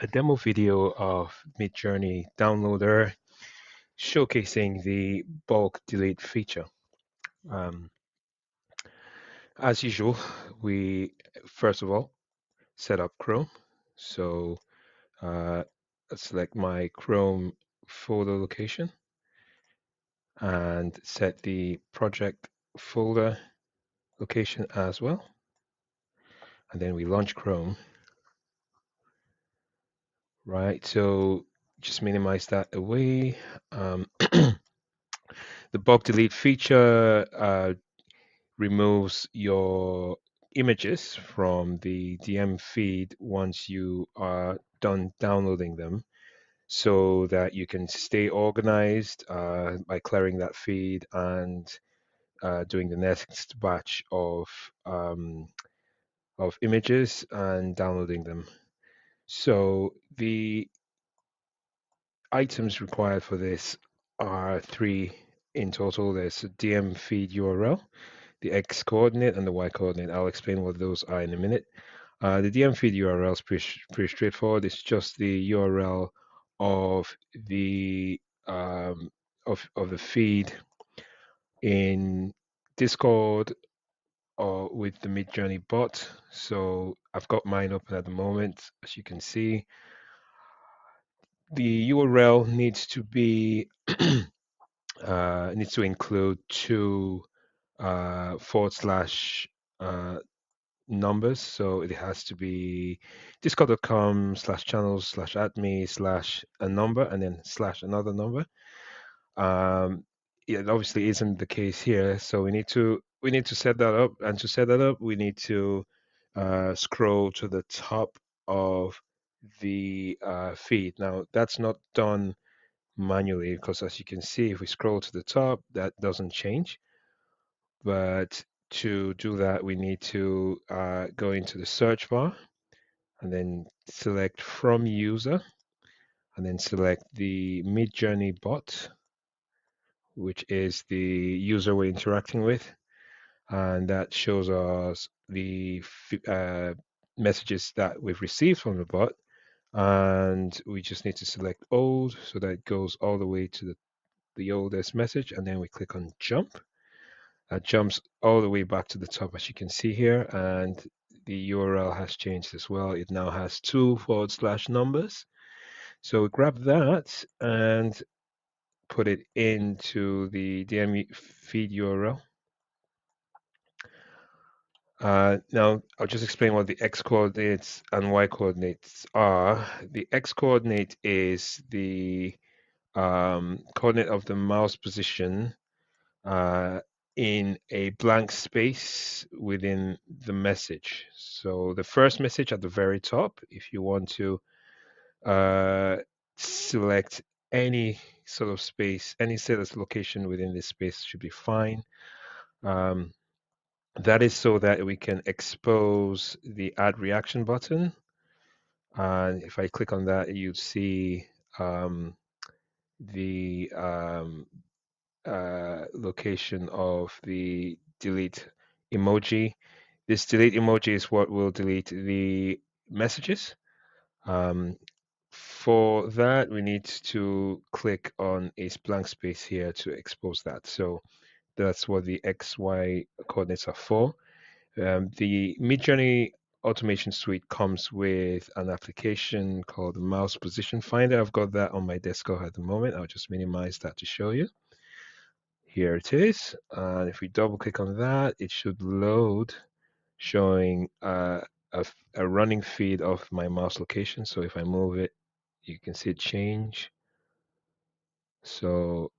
a demo video of Midjourney downloader showcasing the bulk delete feature. Um, as usual, we first of all set up Chrome. So uh, select my Chrome folder location and set the project folder location as well. And then we launch Chrome, right? So just minimize that away. The bulk delete feature removes your images from the DM feed once you are done downloading them so that you can stay organized by clearing that feed and doing the next batch of images and downloading them. So the items required for this are three in total. There's a DM feed URL, the X coordinate, and the Y coordinate. I'll explain what those are in a minute. The DM feed URL is pretty straightforward. It's just the URL of the of the feed in Discord or with the Midjourney bot. So I've got mine open at the moment, as you can see. The URL needs to be needs to include two forward slash numbers. So it has to be discord.com/channels/adme/ a number and then slash another number. It obviously isn't the case here, so we need to set that up. And to set that up, we need to scroll to the top of the feed. Now that's not done manually because, as you can see, if we scroll to the top, that doesn't change. But to do that, we need to go into the search bar and then select from user and then select the Midjourney bot, which is the user we're interacting with. And that shows us the messages that we've received from the bot. And we just need to select old so that it goes all the way to the oldest message. And then we click on jump. That jumps all the way back to the top, as you can see here, and the URL has changed as well. It now has two forward slash numbers. So grab that and put it into the DM feed URL. Now, I'll just explain what the X coordinates and Y coordinates are. The X coordinate is the coordinate of the mouse position in a blank space within the message. So the first message at the very top, if you want to select any sort of space, any sort of location within this space should be fine. That is so that we can expose the add reaction button. And if I click on that, you'd see the location of the delete emoji. This delete emoji is what will delete the messages. For that, we need to click on a blank space here to expose that. So that's what the XY coordinates are for. The Midjourney automation suite comes with an application called the Mouse Position Finder. I've got that on my desktop at the moment. I'll just minimize that to show you. Here it is. And if we double click on that, it should load showing a running feed of my mouse location. So if I move it, you can see it change. So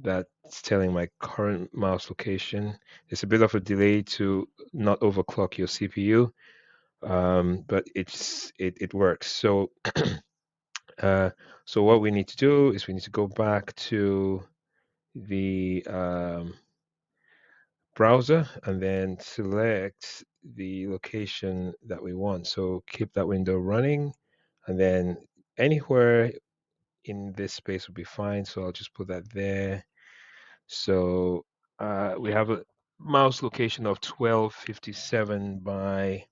that's telling my current mouse location. It's a bit of a delay to not overclock your CPU, but it works. So so what we need to do is we need to go back to the browser and then select the location that we want. So keep that window running, and then anywhere in this space will be fine. So I'll just put that there. So we have a mouse location of 1257 by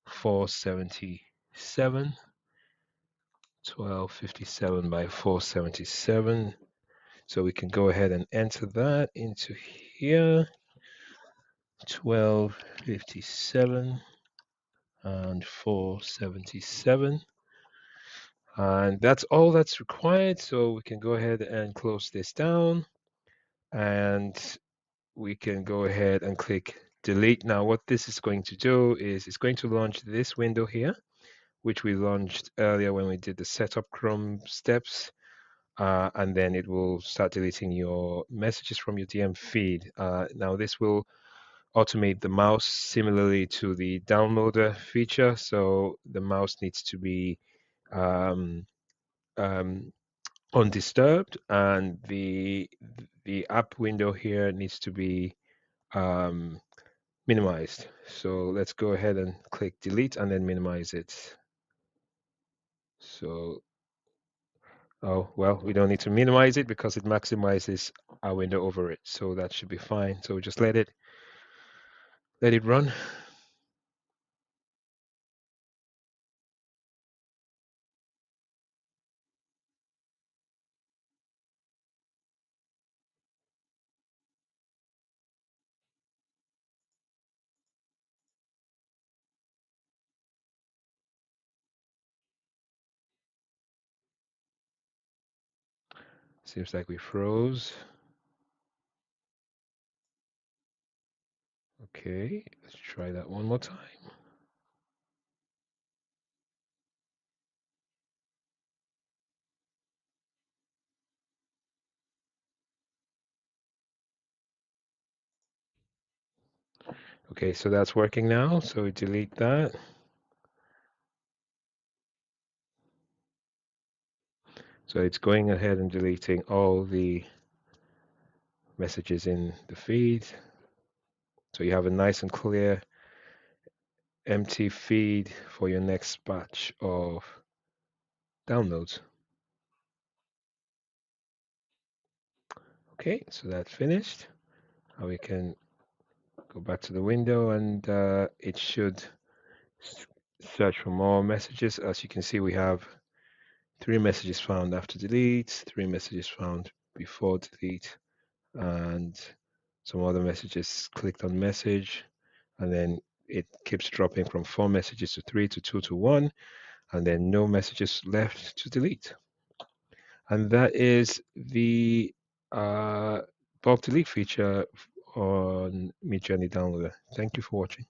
477. 1257 by 477. So we can go ahead and enter that into here. 1257 and 477. And that's all that's required. So we can go ahead and close this down, and we can go ahead and click delete. Now, what this is going to do is it's going to launch this window here, which we launched earlier when we did the setup Chrome steps. And then it will start deleting your messages from your DM feed. Now, this will automate the mouse similarly to the downloader feature. So the mouse needs to be um, um, undisturbed, and the app window here needs to be um, minimized. So let's go ahead and click delete and then minimize it. So, oh, well, we don't need to minimize it because it maximizes our window over it. So that should be fine. So just let it run. Seems like we froze. Okay, let's try that one more time. Okay, so that's working now. So we delete that. So it's going ahead and deleting all the messages in the feed. So you have a nice and clear empty feed for your next batch of downloads. Okay, so that's finished. Now we can go back to the window, and it should search for more messages. As you can see, we have 3 messages found after delete, 3 messages found before delete, and some other messages clicked on message, and then it keeps dropping from 4 messages to 3 to 2 to 1, and then no messages left to delete. And that is the bulk delete feature on Midjourney Downloader. Thank you for watching.